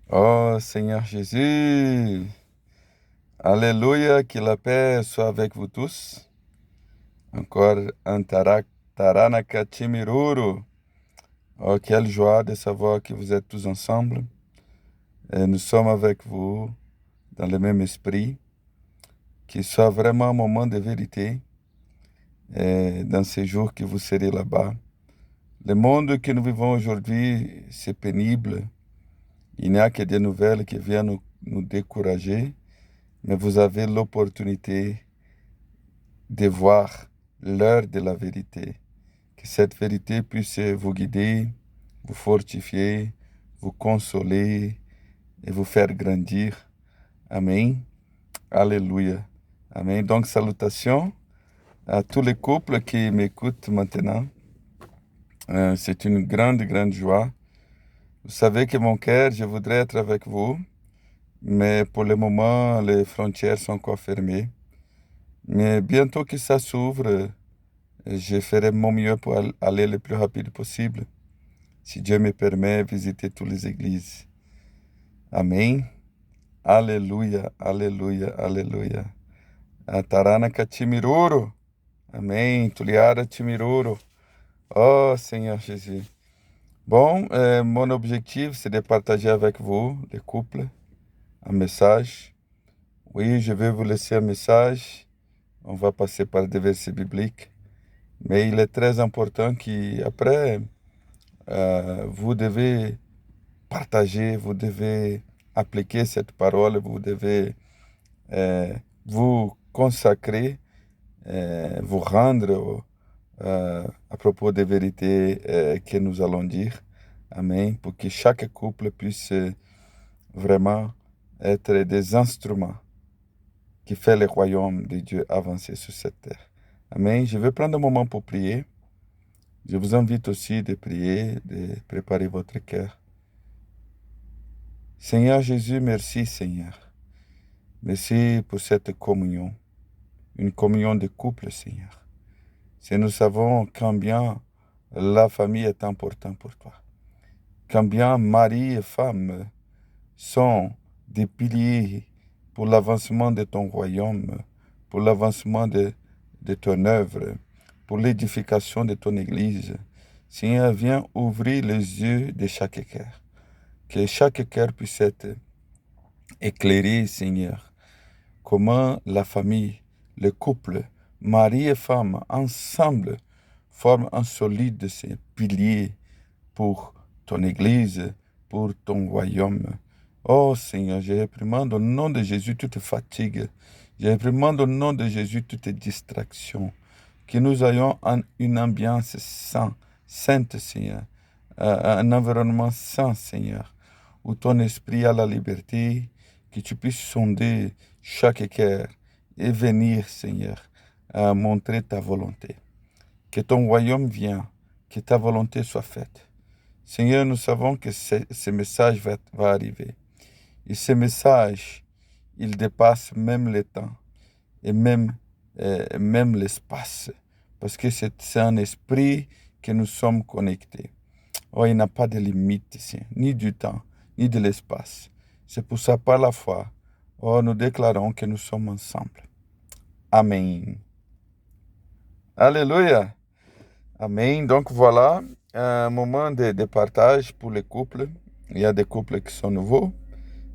Oh Seigneur Jésus, Alléluia, que la paix soit avec vous tous. Encore un Taranaka Timiruru. Oh, quelle joie de savoir que vous êtes tous ensemble. Et nous sommes avec vous dans le même esprit. Qu'il soit vraiment un moment de vérité et dans ces jours que vous serez là-bas. Le monde que nous vivons aujourd'hui, c'est pénible. Il n'y a que des nouvelles qui viennent nous décourager. Mais vous avez l'opportunité de voir l'heure de la vérité. Que cette vérité puisse vous guider, vous fortifier, vous consoler et vous faire grandir. Amen. Alléluia. Amen. Donc, salutations à tous les couples qui m'écoutent maintenant. C'est une grande, grande joie. Vous savez que mon cœur, je voudrais être avec vous, mais pour le moment, les frontières sont encore fermées. Mais bientôt que ça s'ouvre, je ferai mon mieux pour aller le plus rapide possible. Si Dieu me permet, visiter toutes les églises. Amen. Alléluia, alléluia, alléluia. Taranaka Timiruru. Amém. Tuliara Timiruru. Oh, Seigneur Jésus. Bon, mon objectif, c'est de partager avec vous, les couples, un message. Oui, je vais vous laisser un message. On va passer par des versets bibliques. Mais il est très important qu'après, vous devez partager, vous devez appliquer cette parole, vous devez euh, vous consacrer, vous rendre à propos des vérités que nous allons dire. Amen. Pour que chaque couple puisse vraiment être des instruments qui fait le royaume de Dieu avancer sur cette terre. Amen. Je vais prendre un moment pour prier. Je vous invite aussi de prier, de préparer votre cœur. Seigneur Jésus, merci Seigneur. Merci pour cette communion, une communion de couple, Seigneur. Si nous savons combien la famille est importante pour toi, combien mari et femme sont des piliers pour l'avancement de ton royaume, pour l'avancement de ton œuvre, pour l'édification de ton Église. Seigneur, viens ouvrir les yeux de chaque cœur, que chaque cœur puisse être éclairé, Seigneur. Comment la famille, le couple, mari et femme, ensemble, forment un solide pilier pour ton Église, pour ton royaume. Oh Seigneur, je réprimande au nom de Jésus toute fatigue. Je réprimande au nom de Jésus toute distraction. Que nous ayons une ambiance sainte, Seigneur. Un environnement saint, Seigneur, où ton esprit a la liberté, que tu puisses sonder chaque cœur et venir, Seigneur, à montrer ta volonté. Que ton royaume vienne, que ta volonté soit faite. Seigneur, nous savons que ce message va arriver. Et ce message, il dépasse même le temps et même l'espace. Parce que c'est un esprit que nous sommes connectés. Oh, il n'a pas de limite ici, ni du temps, ni de l'espace. C'est pour ça, par la foi, oh, nous déclarons que nous sommes ensemble. Amen. Alléluia. Amen. Donc voilà, un moment de partage pour les couples. Il y a des couples qui sont nouveaux.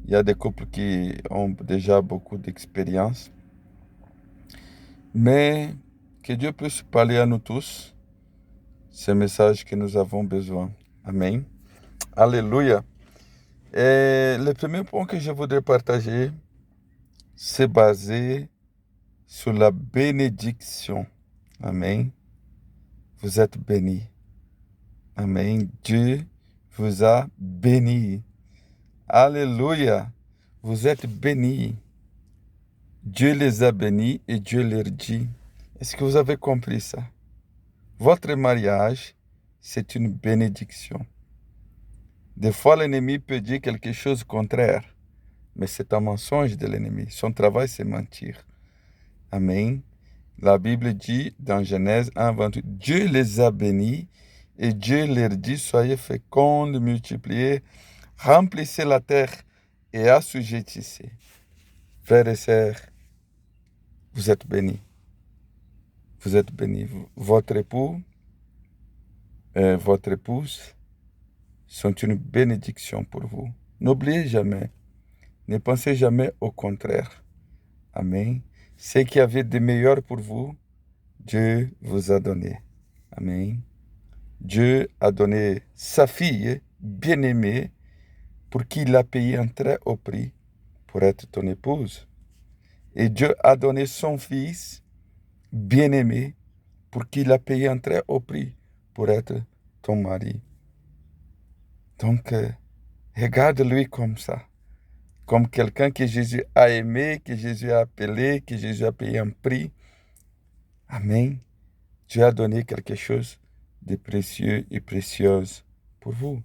Il y a des couples qui ont déjà beaucoup d'expérience. Mais que Dieu puisse parler à nous tous, ce message que nous avons besoin. Amen. Alléluia. Et le premier point que je voudrais partager, c'est basé sur la bénédiction. Amen. Vous êtes bénis. Amen. Dieu vous a bénis. Alléluia. Vous êtes bénis. Dieu les a bénis et Dieu leur dit. Est-ce que vous avez compris ça? Votre mariage, c'est une bénédiction. Des fois, l'ennemi peut dire quelque chose de contraire, mais c'est un mensonge de l'ennemi. Son travail, c'est mentir. Amen. La Bible dit dans Genèse 1, 28, Dieu les a bénis et Dieu leur dit, soyez fécondes, multipliez, Remplissez la terre et assujettissez. Frères et sœurs, vous êtes bénis. Vous êtes bénis. Votre époux et votre épouse sont une bénédiction pour vous. N'oubliez jamais, ne pensez jamais au contraire. Amen. Ce qu'il y avait de meilleur pour vous, Dieu vous a donné. Amen. Dieu a donné sa fille bien-aimée pour qui il a payé un très haut prix pour être ton épouse. Et Dieu a donné son fils bien-aimé pour qui il a payé un très haut prix pour être ton mari. Donc, regarde-lui comme ça, comme quelqu'un que Jésus a aimé, que Jésus a appelé, que Jésus a payé un prix. Amen. Dieu a donné quelque chose de précieux et précieuse pour vous.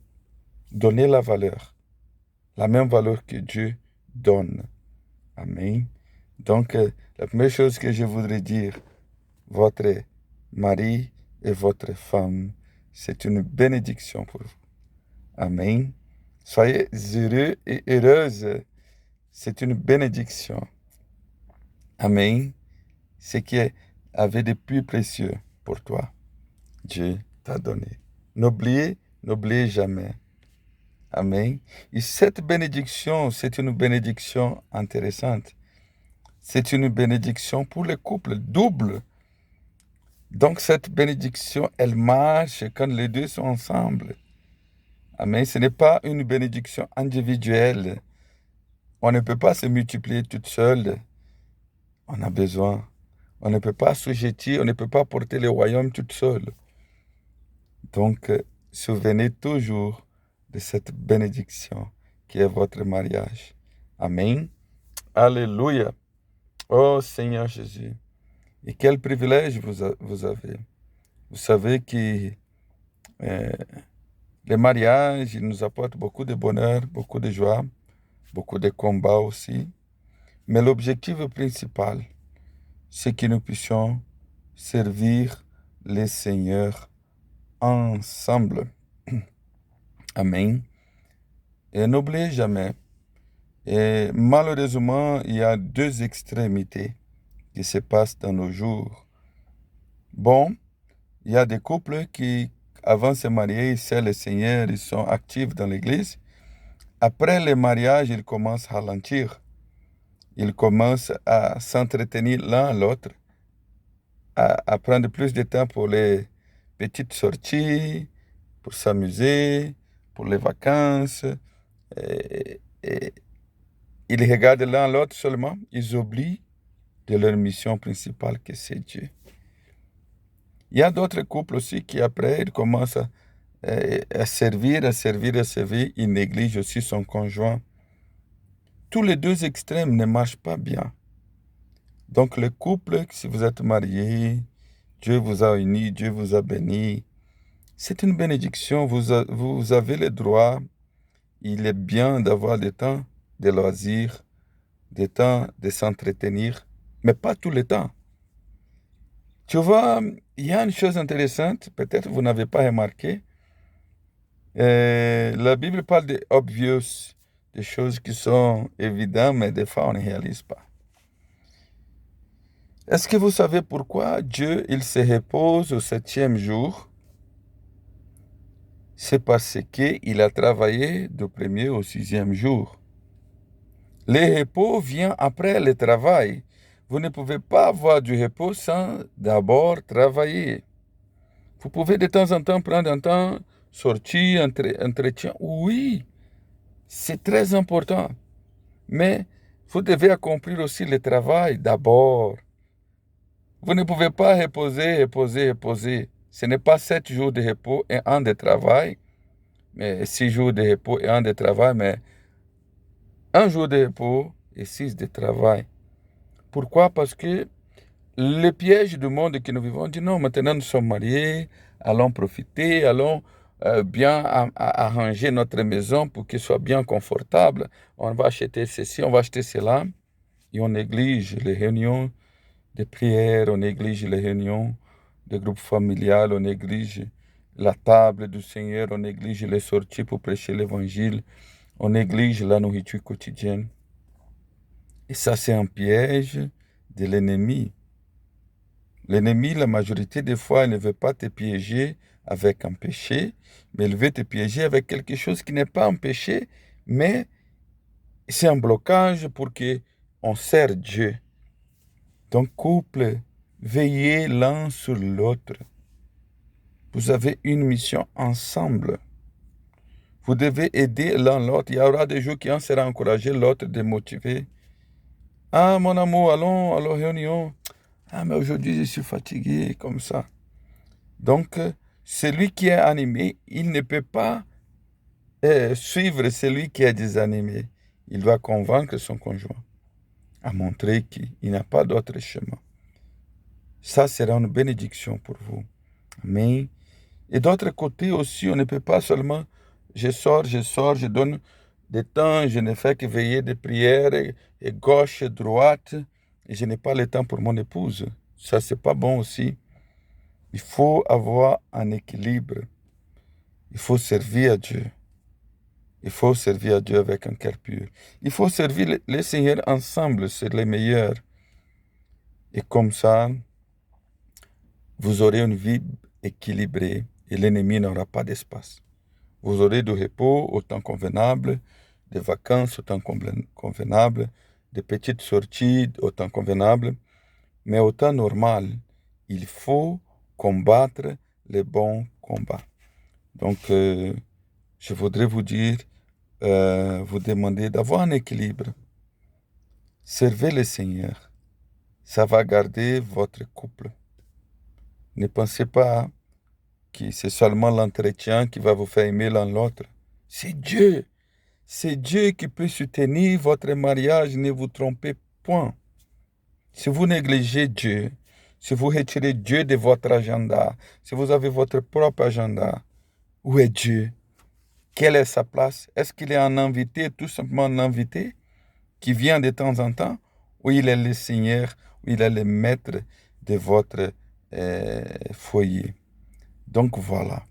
Donnez la même valeur que Dieu donne. Amen. Donc, la première chose que je voudrais dire, votre mari et votre femme, c'est une bénédiction pour vous. Amen. Soyez heureux et heureuses. C'est une bénédiction. Amen. Ce qui avait de plus précieux pour toi, Dieu t'a donné. N'oubliez jamais. Amen. Et cette bénédiction, c'est une bénédiction intéressante. C'est une bénédiction pour les couples double. Donc cette bénédiction, elle marche quand les deux sont ensemble. Amen. Ce n'est pas une bénédiction individuelle. On ne peut pas se multiplier toute seule. On a besoin. On ne peut pas assujettir, on ne peut pas porter le royaume toute seule. Donc, souvenez toujours de cette bénédiction qui est votre mariage. Amen. Alléluia. Oh Seigneur Jésus. Et quel privilège vous avez. Vous savez que les mariages, ils nous apportent beaucoup de bonheur, beaucoup de joie, beaucoup de combats aussi. Mais l'objectif principal, c'est que nous puissions servir le Seigneur ensemble. Amen. Et n'oubliez jamais, et malheureusement, il y a deux extrémités qui se passent dans nos jours. Bon, il y a des couples qui, avant de se marier, ils servent le Seigneur, ils sont actifs dans l'église. Après le mariage, ils commencent à ralentir. Ils commencent à s'entretenir l'un à l'autre, à prendre plus de temps pour les petites sorties, pour s'amuser, pour les vacances. Et ils regardent l'un à l'autre seulement. Ils oublient de leur mission principale que c'est Dieu. Il y a d'autres couples aussi qui après, ils commencent à servir. Ils négligent aussi son conjoint. Tous les deux extrêmes ne marchent pas bien. Donc le couple, si vous êtes marié, Dieu vous a unis, Dieu vous a béni. C'est une bénédiction, vous avez le droit. Il est bien d'avoir des temps de loisirs, des temps de s'entretenir, mais pas tout le temps. Tu vois, il y a une chose intéressante, peut-être vous n'avez pas remarqué. La Bible parle de obvious, des choses qui sont évidentes, mais des fois on ne réalise pas. Est-ce que vous savez pourquoi Dieu, il se repose au 7e jour? C'est parce qu'il a travaillé du 1er au 6e jour. Le repos vient après le travail. Vous ne pouvez pas avoir du repos sans d'abord travailler. Vous pouvez de temps en temps prendre un temps, sortir, entretien. Oui, c'est très important. Mais vous devez accomplir aussi le travail d'abord. Vous ne pouvez pas reposer. Ce n'est pas 7 jours de repos et 1 de travail, mais 6 jours de repos et 1 de travail, mais 1 jour de repos et 6 de travail. Pourquoi? Parce que le piège du monde que nous vivons dit non, maintenant nous sommes mariés, allons profiter, allons bien arranger notre maison pour qu'elle soit bien confortable. On va acheter ceci, on va acheter cela. Et on néglige les réunions de prière, on néglige les réunions de groupe familial, on néglige la table du Seigneur, on néglige les sorties pour prêcher l'évangile, On néglige la nourriture quotidienne. Et ça, c'est un piège de l'ennemi. L'ennemi, la majorité des fois, il ne veut pas te piéger avec un péché, mais il veut te piéger avec quelque chose qui n'est pas un péché, mais c'est un blocage pour qu'on sert Dieu. Donc, couple, veillez l'un sur l'autre. Vous avez une mission ensemble. Vous devez aider l'un l'autre. Il y aura des jours qui un sera encouragé, l'autre démotivé. Ah, mon amour, allons à la réunion. Ah, mais aujourd'hui, je suis fatigué, comme ça. Donc, celui qui est animé, il ne peut pas suivre celui qui est désanimé. Il va convaincre son conjoint à montrer qu'il n'a pas d'autre chemin. Ça sera une bénédiction pour vous. Amen. Et d'autre côté aussi, on ne peut pas seulement, je sors, je donne des temps, je ne fais que veiller des prières, et gauche, droite, et je n'ai pas le temps pour mon épouse. Ça, c'est pas bon aussi. Il faut avoir un équilibre. Il faut servir à Dieu. Il faut servir à Dieu avec un cœur pur. Il faut servir le Seigneur ensemble, c'est le meilleur. Et comme ça, vous aurez une vie équilibrée et l'ennemi n'aura pas d'espace. Vous aurez du repos au temps convenable, des vacances au temps convenable, des petites sorties au temps convenable, mais au temps normal, il faut combattre les bons combats. Donc, je voudrais vous dire, vous demander d'avoir un équilibre. Servez le Seigneur. Ça va garder votre couple. Ne pensez pas que c'est seulement l'entretien qui va vous faire aimer l'un l'autre. C'est Dieu. C'est Dieu qui peut soutenir votre mariage. Ne vous trompez point. Si vous négligez Dieu, si vous retirez Dieu de votre agenda, si vous avez votre propre agenda, où est Dieu? Quelle est sa place? Est-ce qu'il est un invité, tout simplement un invité qui vient de temps en temps, ou il est le Seigneur, ou il est le maître de votre foyer? Donc voilà,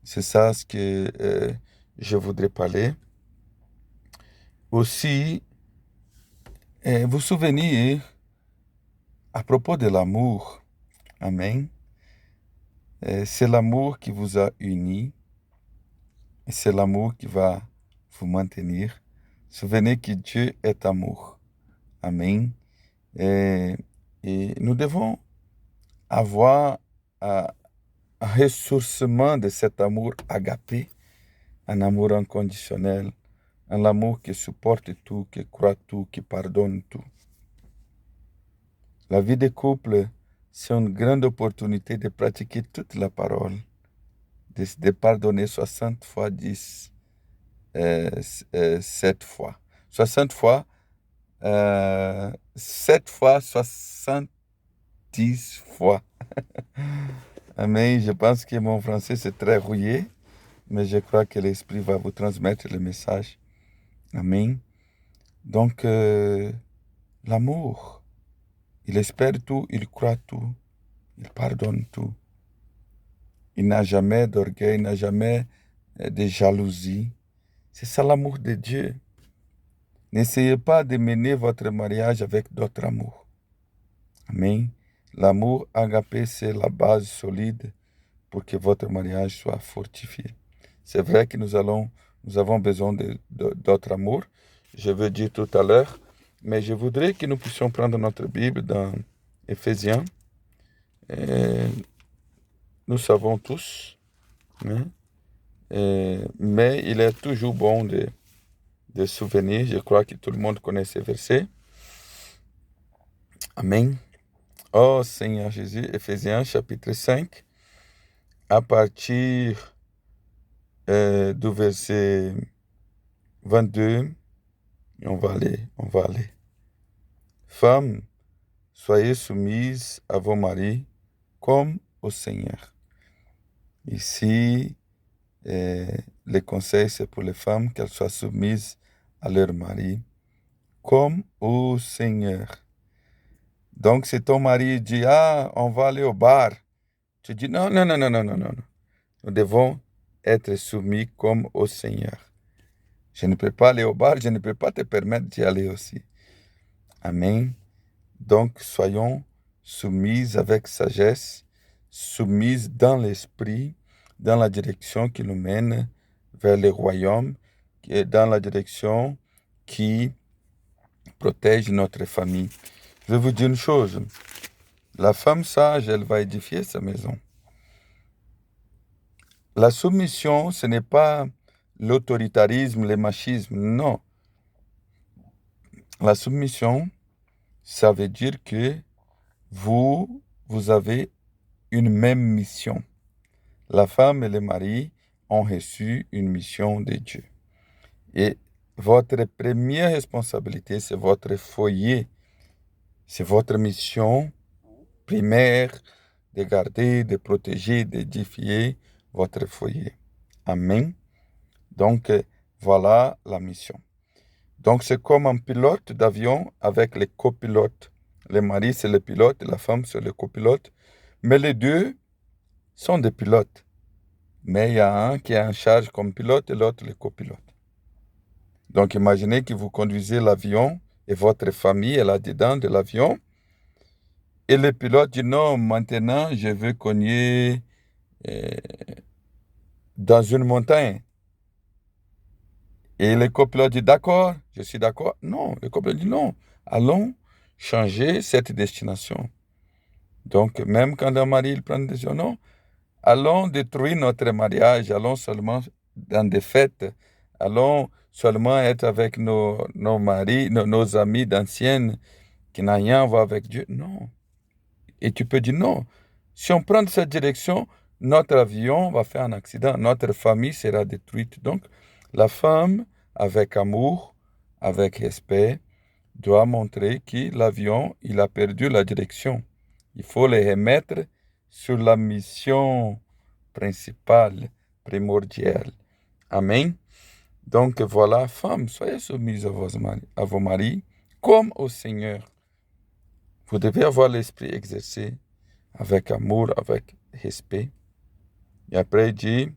c'est ça ce que je voudrais parler. Aussi, vous souvenir à propos de l'amour. Amen. C'est l'amour qui vous a unis. Et c'est l'amour qui va vous maintenir. Souvenez que Dieu est amour. Amen. Et nous devons avoir un ressourcement de cet amour agapé, un amour inconditionnel, un amour qui supporte tout, qui croit tout, qui pardonne tout. La vie de couple, c'est une grande opportunité de pratiquer toute la parole, de pardonner 60 fois 10, 7 fois. 60 fois, 7 fois, 70 fois. Amen. Je pense que mon français c'est très rouillé, mais je crois que l'Esprit va vous transmettre le message. Amen. Donc, l'amour, il espère tout, il croit tout, il pardonne tout. Il n'a jamais d'orgueil, il n'a jamais de jalousie. C'est ça l'amour de Dieu. N'essayez pas de mener votre mariage avec d'autres amours. Amen. L'amour agapé, c'est la base solide pour que votre mariage soit fortifié. C'est vrai que nous avons besoin d'autres amours. Je veux dire tout à l'heure, mais je voudrais que nous puissions prendre notre Bible dans Éphésiens. Nous savons tous, hein, mais il est toujours bon de souvenir. Je crois que tout le monde connaît ces versets. Amen. Oh Seigneur Jésus, Éphésiens chapitre 5, à partir du verset 22, on va aller. Femmes, soyez soumises à vos maris comme au Seigneur. Ici, le conseil, c'est pour les femmes qu'elles soient soumises à leur mari comme au Seigneur. Donc, si ton mari dit, ah, on va aller au bar, tu dis, non. Nous devons être soumis comme au Seigneur. Je ne peux pas aller au bar, je ne peux pas te permettre d'y aller aussi. Amen. Donc, soyons soumises avec sagesse, soumises dans l'esprit, dans la direction qui nous mène vers le royaume, et dans la direction qui protège notre famille. Je vais vous dire une chose. La femme sage, elle va édifier sa maison. La soumission, ce n'est pas l'autoritarisme, le machisme, non. La soumission, ça veut dire que vous avez une même mission. La femme et le mari ont reçu une mission de Dieu. Et votre première responsabilité, c'est votre foyer. C'est votre mission primaire de garder, de protéger, d'édifier votre foyer. Amen. Donc, voilà la mission. Donc, c'est comme un pilote d'avion avec les copilotes. Le mari, c'est le pilote, la femme, c'est le copilote. Mais les deux sont des pilotes. Mais il y a un qui est en charge comme pilote et l'autre le copilote. Donc, imaginez que vous conduisez l'avion et votre famille est là-dedans de l'avion. Et le pilote dit non, maintenant, je veux cogner dans une montagne. Et le copilote dit d'accord, je suis d'accord. Non, le copilote dit non, allons changer cette destination. Donc, même quand un mari il prend une décision, non, allons détruire notre mariage, allons seulement dans des fêtes, allons seulement être avec nos maris, nos amis d'anciennes qui n'ont rien à voir avec Dieu. Non. Et tu peux dire non. Si on prend cette direction, notre avion va faire un accident, notre famille sera détruite. Donc, la femme, avec amour, avec respect, doit montrer que l'avion, il a perdu la direction. Il faut le remettre sur la mission principale, primordiale. Amen. Donc voilà, femmes, soyez soumises à vos maris comme au Seigneur. Vous devez avoir l'esprit exercé avec amour, avec respect. Et après, il dit,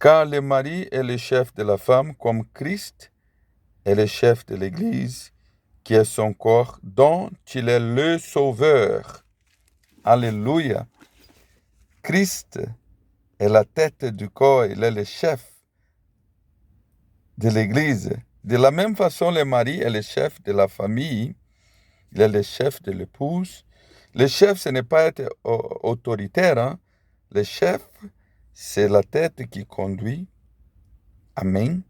car le mari est le chef de la femme, comme Christ est le chef de l'Église, qui est son corps, dont il est le sauveur. Alléluia. Christ est la tête du corps, il est le chef de l'Église. De la même façon, le mari est le chef de la famille, il est le chef de l'épouse. Le chef, ce n'est pas être autoritaire. Hein? Le chef, c'est la tête qui conduit. Amen.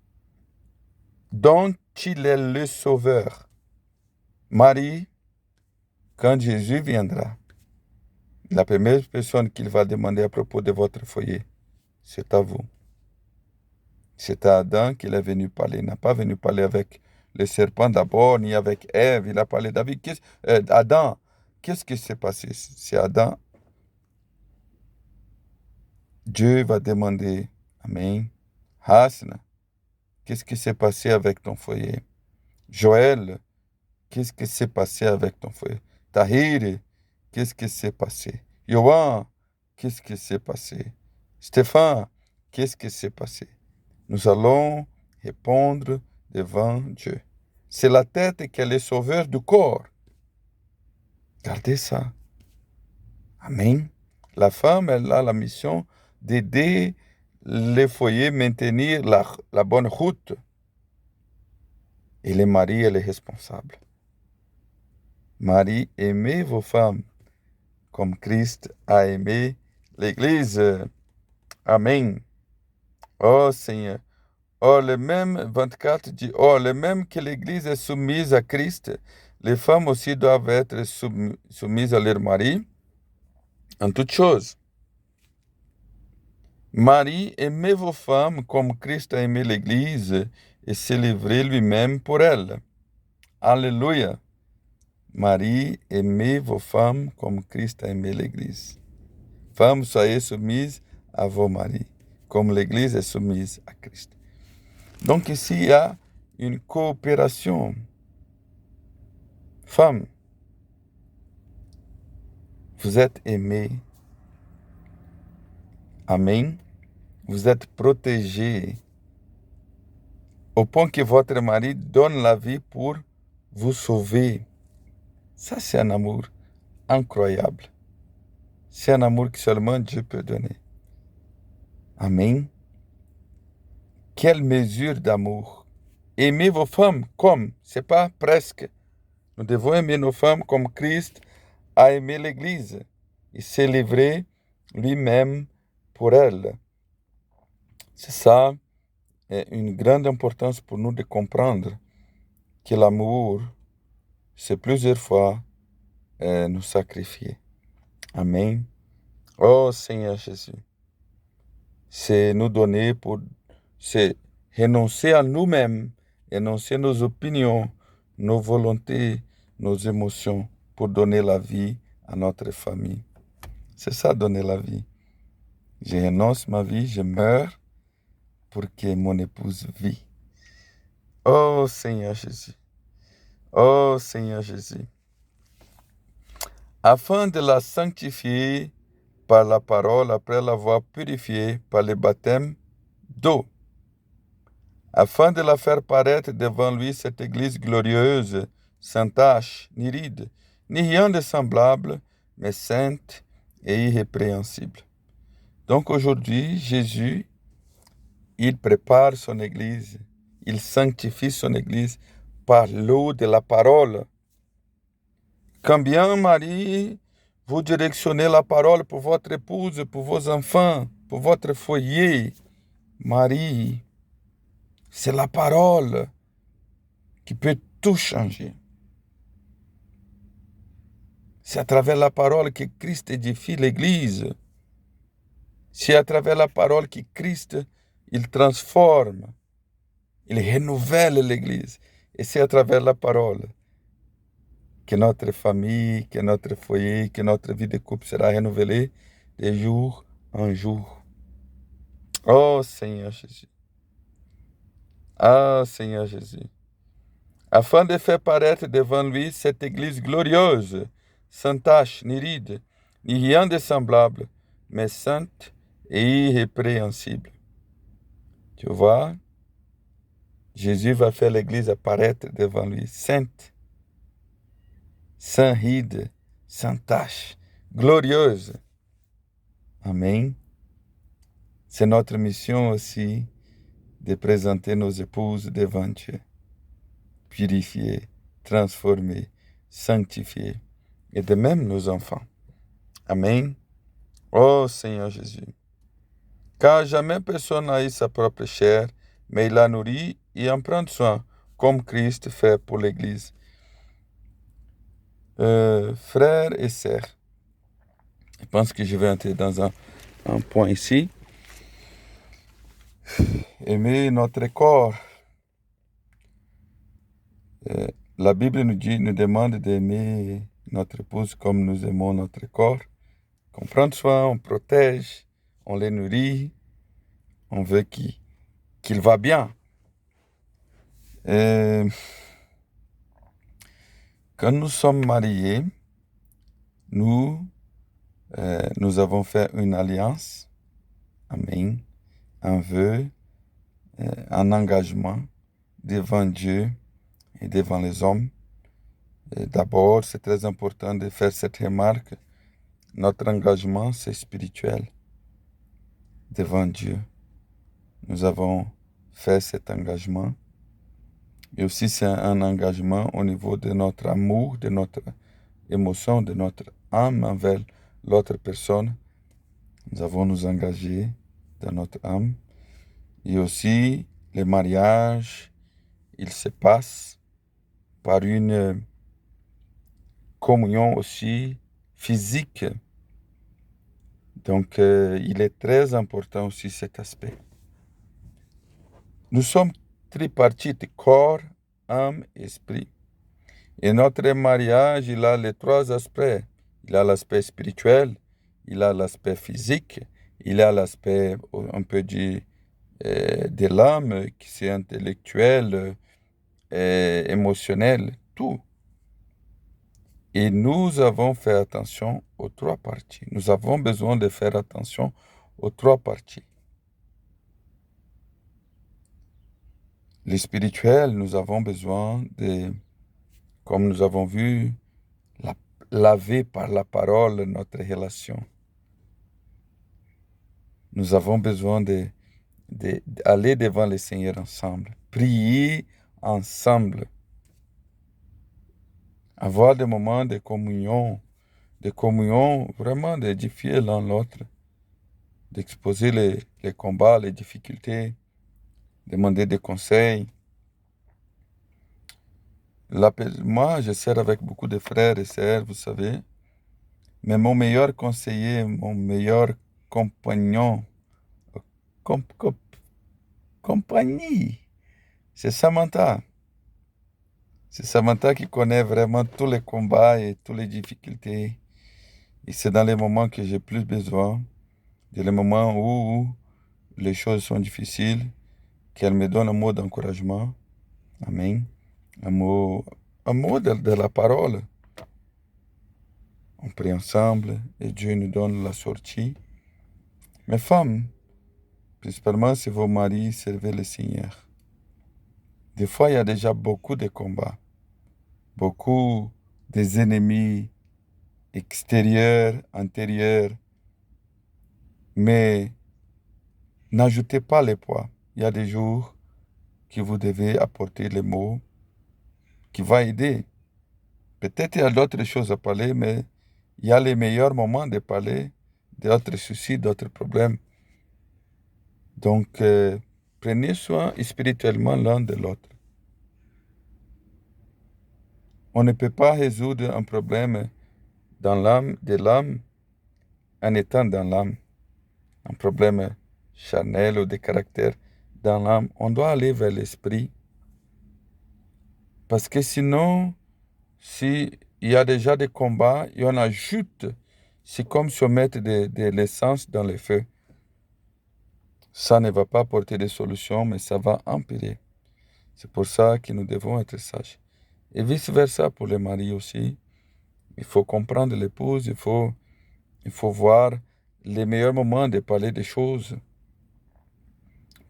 Dont il est le sauveur. Marie, quand Jésus viendra, la première personne qu'il va demander à propos de votre foyer, c'est à vous. C'est à Adam qu'il est venu parler. Il n'a pas venu parler avec le serpent d'abord, ni avec Ève. Il a parlé d'Adam. Adam. Qu'est-ce qui s'est passé? C'est Adam. Dieu va demander, Amen. Hasna, qu'est-ce qui s'est passé avec ton foyer? Joël, qu'est-ce qui s'est passé avec ton foyer? Tahir, qu'est-ce qui s'est passé? Yohan, qu'est-ce qui s'est passé? Stéphane, qu'est-ce qui s'est passé? Nous allons répondre devant Dieu. C'est la tête qui est le sauveur du corps. Gardez ça. Amen. La femme, elle a la mission d'aider le foyer à maintenir la bonne route. Et le mari, elle est responsable. Marie, aimez vos femmes comme Christ a aimé l'Église. Amen. Oh Seigneur. Oh, le même 24 dit, oh, le même que l'Église est soumise à Christ, les femmes aussi doivent être soumises à leur mari en toutes choses. Marie, aimez vos femmes comme Christ a aimé l'Église et s'est livré lui-même pour elle. Alléluia. Marie, aimez vos femmes comme Christ a aimé l'Église. Femmes, soyez soumises à vos maris, comme l'Église est soumise à Christ. Donc ici, il y a une coopération. Femmes, vous êtes aimées. Amen. Vous êtes protégé au point que votre mari donne la vie pour vous sauver. Ça, c'est un amour incroyable. C'est un amour que seulement Dieu peut donner. Amen. Quelle mesure d'amour. Aimez vos femmes comme, c'est pas presque. Nous devons aimer nos femmes comme Christ a aimé l'Église et s'est livré lui-même pour elle. C'est ça, une grande importance pour nous de comprendre que l'amour, c'est plusieurs fois nous sacrifier. Amen. Oh Seigneur Jésus, c'est nous donner c'est renoncer à nous-mêmes, renoncer nos opinions, nos volontés, nos émotions pour donner la vie à notre famille. C'est ça, donner la vie. Je renonce ma vie, je meurs pour que mon épouse vit. Oh Seigneur Jésus. Oh Seigneur Jésus. Afin de la sanctifier par la parole après l'avoir purifiée par le baptême d'eau, afin de la faire paraître devant lui cette Église glorieuse, sans tache, ni ride, ni rien de semblable, mais sainte et irrépréhensible. Donc aujourd'hui, Jésus, il prépare son Église, il sanctifie son Église par l'eau de la parole. Combien, Marie, vous directionnez la parole pour votre épouse, pour vos enfants, pour votre foyer. Marie, c'est la parole qui peut tout changer. C'est à travers la parole que Christ édifie l'Église. C'est à travers la parole que Christ, il transforme, il renouvelle l'Église. Et c'est à travers la parole que notre famille, que notre foyer, que notre vie de couple sera renouvelée de jour en jour. Oh Seigneur Jésus. Ah Seigneur Jésus. Afin de faire paraître devant lui cette Église glorieuse, sans tache, ni ride, ni rien de semblable, mais sainte et irrépréhensible. Tu vois, Jésus va faire l'Église apparaître devant lui, sainte, sans ride, sans tache, glorieuse. Amen. C'est notre mission aussi de présenter nos épouses devant Dieu, purifiées, transformées, sanctifiées, et de même nos enfants. Amen. Oh Seigneur Jésus. Car jamais personne n'a eu sa propre chair, mais il la nourrit et en prend soin, comme Christ fait pour l'Église. Frères et sœurs, je pense que je vais entrer dans un point ici. Aimer notre corps. La Bible nous demande d'aimer notre épouse comme nous aimons notre corps. Qu'on prend soin, on protège, on les nourrit, on veut qu'il va bien. Quand nous sommes mariés, nous avons fait une alliance, amen, un vœu, un engagement devant Dieu et devant les hommes. D'abord, c'est très important de faire cette remarque. Notre engagement, c'est spirituel devant Dieu. Nous avons fait cet engagement. Et aussi, c'est un engagement au niveau de notre amour, de notre émotion, de notre âme envers l'autre personne. Nous avons nous engagé dans notre âme. Et aussi, le mariage, il se passe par une communion aussi physique. Donc, il est très important aussi cet aspect. Nous sommes tripartites, corps, âme, esprit. Et notre mariage, il a les trois aspects. Il a l'aspect spirituel, il a l'aspect physique, il a l'aspect, on peut dire, de l'âme, qui c'est intellectuel, émotionnel, tout. Et nous avons fait attention aux trois parties. Nous avons besoin de faire attention aux trois parties. Le spirituel, nous avons besoin de, comme nous avons vu, laver par la parole notre relation. Nous avons besoin d'aller devant le Seigneur ensemble, prier ensemble, avoir des moments de communion vraiment d'édifier l'un l'autre, d'exposer les combats, les difficultés, demander des conseils. Moi, je sers avec beaucoup de frères et sœurs, vous savez, mais mon meilleur conseiller, mon meilleur compagnon, com- com- compagnie, c'est Samantha. C'est Samantha qui connaît vraiment tous les combats et toutes les difficultés. Et c'est dans les moments que j'ai plus besoin, dans les moments où les choses sont difficiles, qu'elle me donne un mot d'encouragement. Amen. Un mot, un mot de la parole. On prie ensemble et Dieu nous donne la sortie. Mes femmes, principalement si vos maris servent le Seigneur. Des fois, il y a déjà beaucoup de combats, beaucoup des ennemis extérieurs, intérieurs, mais n'ajoutez pas les poids. Il y a des jours que vous devez apporter les mots qui vont aider. Peut-être il y a d'autres choses à parler, mais il y a les meilleurs moments de parler d'autres soucis, d'autres problèmes. Donc, prenez soin spirituellement l'un de l'autre. On ne peut pas résoudre un problème dans l'âme, de l'âme, en étant dans l'âme. Un problème charnel ou de caractère dans l'âme. On doit aller vers l'esprit. Parce que sinon, s'il y a déjà des combats et on ajoute, c'est comme si on mettait de l'essence dans le feu. Ça ne va pas apporter des solutions, mais ça va empirer. C'est pour ça que nous devons être sages. Et vice-versa pour les maris aussi. Il faut comprendre l'épouse, il faut voir les meilleurs moments de parler des choses,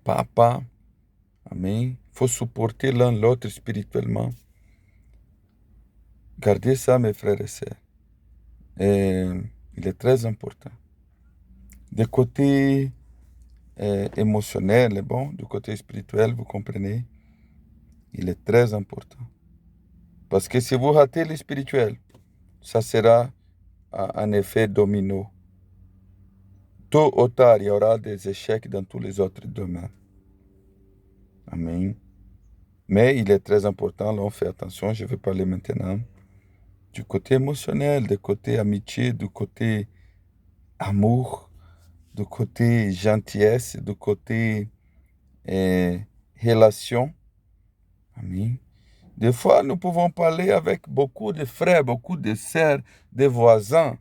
pas à pas. Amen. Il faut supporter l'un l'autre spirituellement. Gardez ça, mes frères et sœurs. Et il est très important. Du côté émotionnel, bon, du côté spirituel, vous comprenez, il est très important. Parce que si vous ratez le spirituel, ça sera un effet domino. Tôt ou tard, il y aura des échecs dans tous les autres domaines. Amen. Mais il est très important, là on fait attention, je vais parler maintenant du côté émotionnel, du côté amitié, du côté amour, du côté gentillesse, du côté relation. Amen. Des fois, nous pouvons parler avec beaucoup de frères, beaucoup de sœurs, des voisins,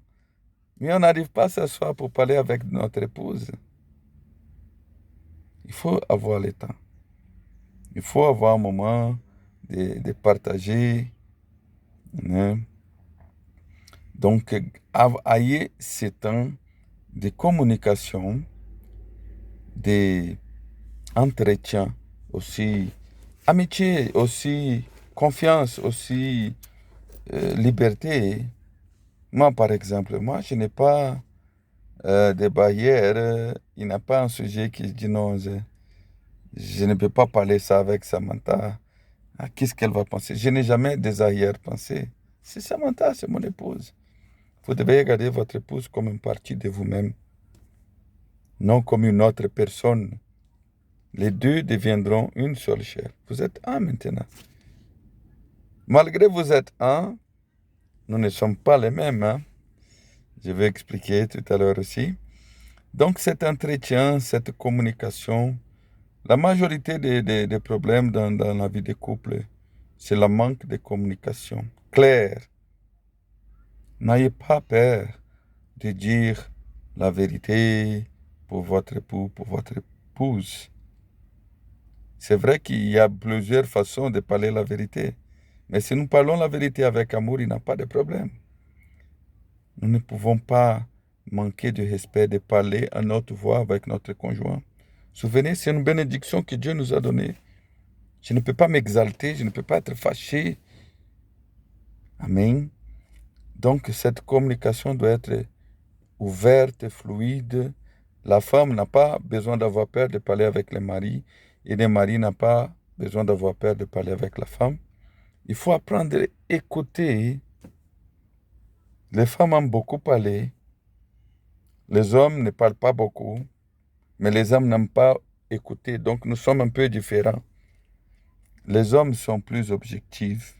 mais on n'arrive pas à s'asseoir pour parler avec notre épouse. Il faut avoir le temps. Il faut avoir un moment de partager. Hein. Donc, ayez ce temps de communication, d'entretien aussi, amitié aussi, confiance aussi, liberté. Moi, par exemple, moi, je n'ai pas de barrières. Il n'y a pas un sujet qui dit non, je ne peux pas parler ça avec Samantha. Ah, qu'est-ce qu'elle va penser? Je n'ai jamais des arrière-pensées. C'est Samantha, c'est mon épouse. Vous devez regarder votre épouse comme une partie de vous-même, non comme une autre personne. Les deux deviendront une seule chair. Vous êtes un maintenant. Malgré que vous êtes un, nous ne sommes pas les mêmes. Hein? Je vais expliquer tout à l'heure aussi. Donc cet entretien, cette communication, la majorité des problèmes dans la vie des couples, c'est le manque de communication claire. N'ayez pas peur de dire la vérité pour votre époux, pour votre épouse. C'est vrai qu'il y a plusieurs façons de parler la vérité. Mais si nous parlons la vérité avec amour, il n'y a pas de problème. Nous ne pouvons pas manquer de respect de parler à notre voix avec notre conjoint. Souvenez, c'est une bénédiction que Dieu nous a donnée. Je ne peux pas m'exalter, je ne peux pas être fâché. Amen. Donc, cette communication doit être ouverte, fluide. La femme n'a pas besoin d'avoir peur de parler avec le mari et le mari n'a pas besoin d'avoir peur de parler avec la femme. Il faut apprendre à écouter. Les femmes aiment beaucoup parler. Les hommes ne parlent pas beaucoup, mais les hommes n'aiment pas écouter. Donc, nous sommes un peu différents. Les hommes sont plus objectifs.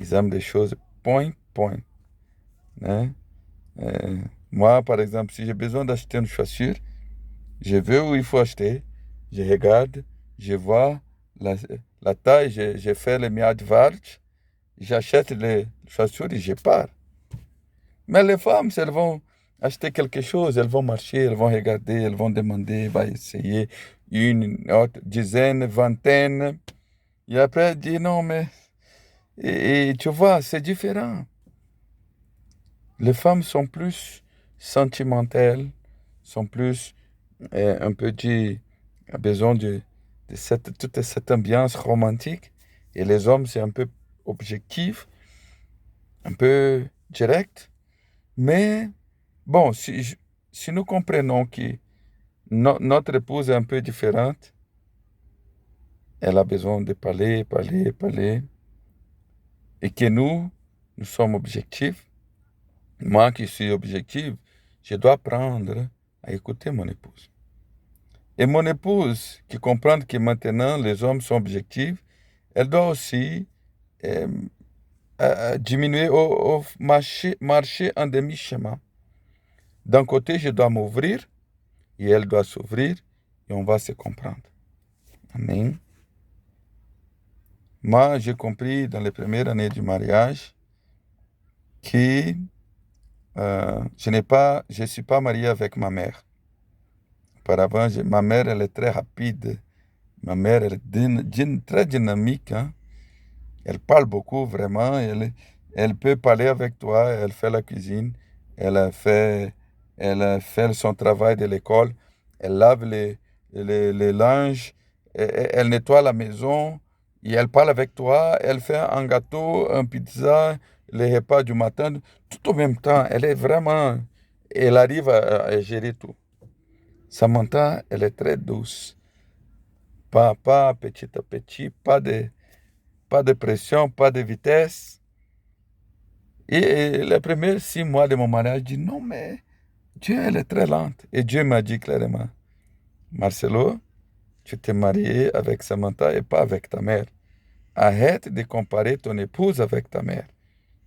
Ils aiment des choses point, point. Hein? Moi, par exemple, si j'ai besoin d'acheter une chaussure, je vais où il faut acheter, je regarde, je vois la taille, je fais le miadvarch, j'achète les chaussures et je pars. Mais les femmes, si elles vont acheter quelque chose, elles vont marcher, elles vont regarder, elles vont demander, elles vont essayer une autre dizaine, vingtaine. Et après, elles disent non, mais... Et tu vois, c'est différent. Les femmes sont plus sentimentales, sont plus, un peu dit, besoin de toute cette ambiance romantique. Et les hommes, c'est un peu objectif, un peu direct. Mais bon, si nous comprenons que notre épouse est un peu différente, elle a besoin de parler, parler, parler, et que nous sommes objectifs, moi qui suis objectif, je dois apprendre à écouter mon épouse. Et mon épouse, qui comprend que maintenant les hommes sont objectifs, elle doit aussi diminuer au marcher en demi-chemin. D'un côté, je dois m'ouvrir et elle doit s'ouvrir et on va se comprendre. Amen. Moi, j'ai compris dans les premières années du mariage que je ne suis pas marié avec ma mère. Auparavant, ma mère, elle est très rapide. Ma mère, elle est très dynamique. Hein? Elle parle beaucoup, vraiment. Elle peut parler avec toi. Elle fait la cuisine. Elle fait son travail de l'école. Elle lave les linges. Elle nettoie la maison. Et elle parle avec toi. Elle fait un gâteau, un pizza, les repas du matin. Tout en même temps. Elle est vraiment... Elle arrive à gérer tout. Samantha, elle est très douce. Pas petit à petit, pas de pression, pas de vitesse. Et les premiers 6 mois de mon mariage, je dis non, mais Dieu, elle est très lente. Et Dieu m'a dit clairement, Marcelo, tu t'es marié avec Samantha et pas avec ta mère. Arrête de comparer ton épouse avec ta mère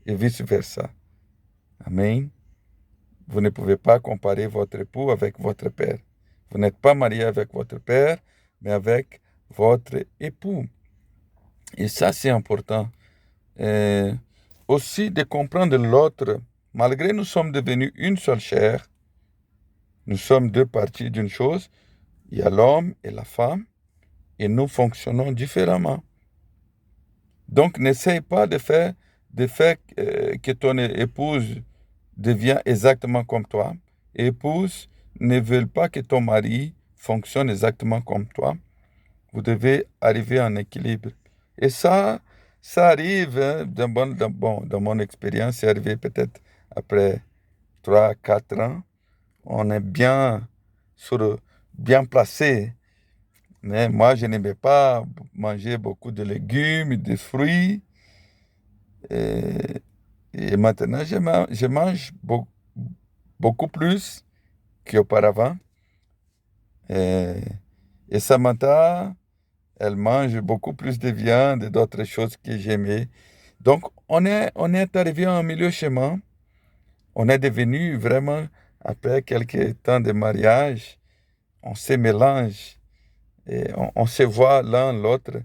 et vice-versa. Amen. Vous ne pouvez pas comparer votre époux avec votre père. Vous n'êtes pas marié avec votre père, mais avec votre époux. Et ça, c'est important. Aussi de comprendre l'autre. Malgré nous sommes devenus une seule chair, nous sommes deux parties d'une chose. Il y a l'homme et la femme, et nous fonctionnons différemment. Donc, n'essaye pas de faire que ton épouse devienne exactement comme toi. Épouse ne veut pas que ton mari fonctionne exactement comme toi. Vous devez arriver en équilibre. Et ça arrive, hein, dans mon expérience, c'est arrivé peut-être après 3, 4 ans. On est bien placé. Mais moi, je n'aimais pas manger beaucoup de légumes, de fruits. Et maintenant, je mange beaucoup plus qu'auparavant. Et Samantha, elle mange beaucoup plus de viande et d'autres choses que j'aimais. Donc, on est arrivé à un milieu chemin. On est devenu vraiment, après quelques temps de mariage, on se mélange et on se voit l'un l'autre.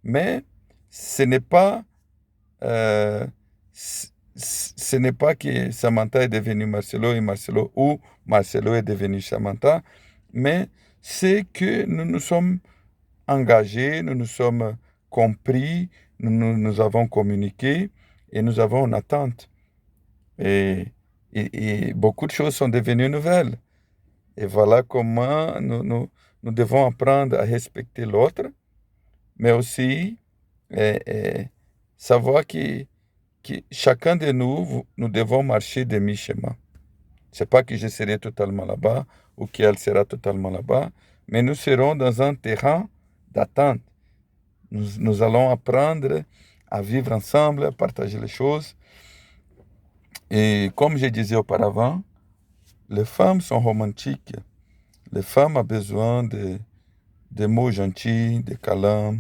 Mais ce n'est pas, euh, ce n'est pas que Samantha est devenue Marcelo et Marcelo ou Marcelo est devenu Samantha, mais c'est que nous nous sommes engagés, nous nous sommes compris, nous avons communiqué et nous avons une attente. Et beaucoup de choses sont devenues nouvelles. Et voilà comment nous devons apprendre à respecter l'autre, mais aussi savoir que chacun de nous, nous devons marcher de mi-chemin. C'est pas que je serai totalement là-bas ou qu'elle sera totalement là-bas, mais nous serons dans un terrain d'attente. Nous allons apprendre à vivre ensemble, à partager les choses. Et comme je disais auparavant, les femmes sont romantiques. Les femmes ont besoin de mots gentils, de câlins,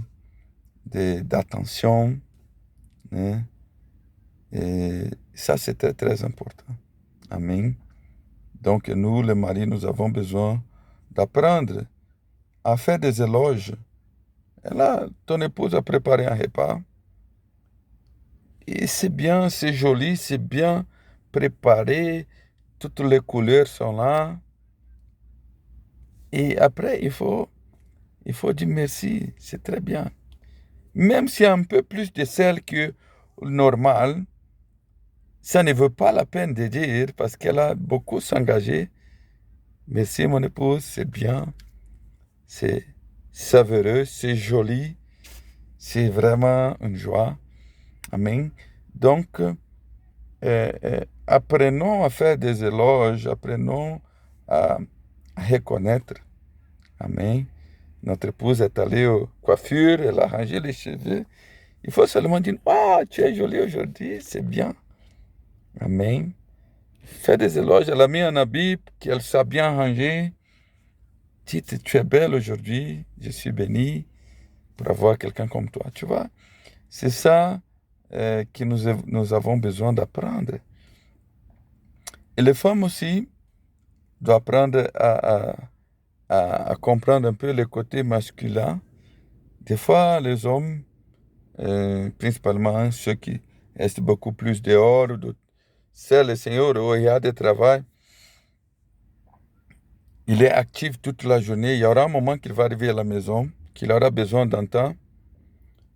d'attention. Hein? Et ça, c'est très, très important. Amen. Donc, nous, les maris, nous avons besoin d'apprendre à faire des éloges. Et là, ton épouse a préparé un repas. Et c'est bien, c'est joli, c'est bien préparé. Toutes les couleurs sont là. Et après, il faut dire merci. C'est très bien. Même s'il y a un peu plus de sel que normal, ça ne vaut pas la peine de dire parce qu'elle a beaucoup s'engagé. Merci mon épouse, c'est bien, c'est savoureux, c'est joli, c'est vraiment une joie. Amen. Donc, apprenons à faire des éloges, apprenons à reconnaître. Amen. Notre épouse est allée aux coiffures, elle a rangé les cheveux. Il faut seulement dire, ah, tu es jolie aujourd'hui, c'est bien. Amen. Fais des éloges, elle a mis un habit qu'elle s'est bien rangé. Dites, tu es belle aujourd'hui, je suis béni pour avoir quelqu'un comme toi. Tu vois, c'est ça que nous avons besoin d'apprendre. Et les femmes aussi doivent apprendre à comprendre un peu le côté masculin. Des fois, les hommes, principalement ceux qui restent beaucoup plus dehors, c'est le Seigneur où il y a du travail. Il est actif toute la journée. Il y aura un moment qu'il va arriver à la maison, qu'il aura besoin d'un temps,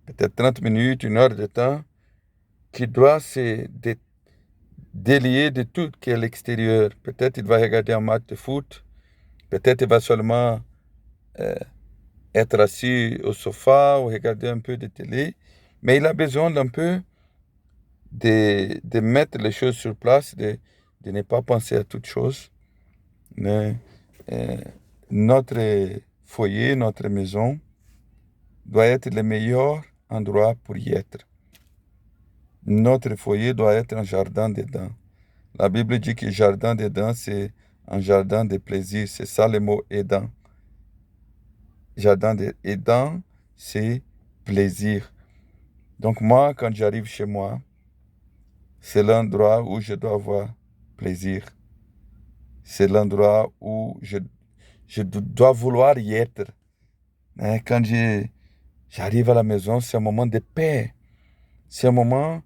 peut-être 30 minutes, 1 heure de temps, qu'il doit se délier de tout qui est l'extérieur. Peut-être il va regarder un match de foot, peut-être il va seulement être assis au sofa ou regarder un peu de télé, mais il a besoin d'un peu de mettre les choses sur place, de ne pas penser à toutes choses. Mais, notre foyer, notre maison doit être le meilleur endroit pour y être. Notre foyer doit être un jardin d'Éden. La Bible dit que le jardin d'Éden, c'est un jardin de plaisir. C'est ça le mot Éden. Jardin d'Éden, c'est plaisir. Donc moi, quand j'arrive chez moi, c'est l'endroit où je dois avoir plaisir. C'est l'endroit où je dois vouloir y être. Quand j'arrive à la maison, c'est un moment de paix. C'est un moment